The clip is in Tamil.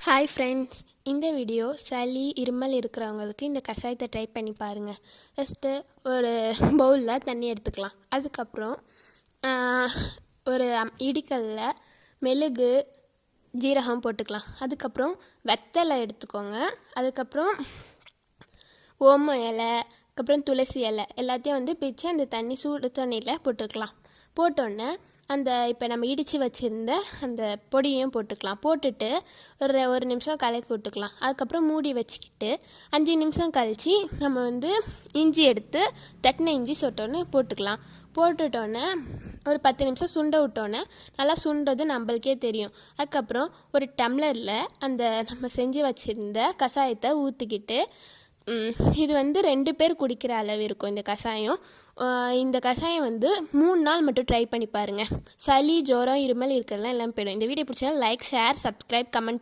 ஹாய் ஃப்ரெண்ட்ஸ், இந்த வீடியோ சளி இருமல் இருக்கிறவங்களுக்கு இந்த கஷாயத்தை ட்ரை பண்ணி பாருங்கள். ஃபஸ்ட்டு ஒரு பவுலில் தண்ணி எடுத்துக்கலாம். அதுக்கப்புறம் ஒரு இடிக்கல்ல மெழுகு ஜீரகம் போட்டுக்கலாம். அதுக்கப்புறம் வெத்தலை எடுத்துக்கோங்க. அதுக்கப்புறம் ஓம இலை, அதுக்கப்புறம் துளசி இலை எல்லாத்தையும் பிச்சு அந்த சூடு தண்ணியில் போட்டுக்கலாம். போட்டோன்னே இப்போ நம்ம இடித்து வச்சுருந்த அந்த பொடியும் போட்டுக்கலாம். போட்டுட்டு ஒரு நிமிஷம் கலக்கி விட்டுக்கலாம். அதுக்கப்புறம் மூடி வச்சுக்கிட்டு 5 நிமிஷம் கழித்து நம்ம இஞ்சி எடுத்து தட்டின இஞ்சி சொட்டோன்னு போட்டுக்கலாம். போட்டுட்டோன்னே ஒரு 10 நிமிஷம் சுண்ட விட்டோன்னே நல்லா சுண்டது நம்மளுக்கே தெரியும். அதுக்கப்புறம் ஒரு டம்ளரில் நம்ம செஞ்சு வச்சுருந்த கஷாயத்தை ஊற்றிக்கிட்டு, இது 2 பேர் குடிக்கிற அளவு இருக்கும் இந்த கஷாயம். இந்த கஷாயம் 3 நாள் மட்டும் ட்ரை பண்ணி பாருங்கள். சளி, ஜுரம், இருமல் இருக்கிறதுலாம் எல்லாம் போயிடும். இந்த வீடியோ பிடிச்சா லைக், ஷேர், சப்ஸ்கிரைப், கமெண்ட்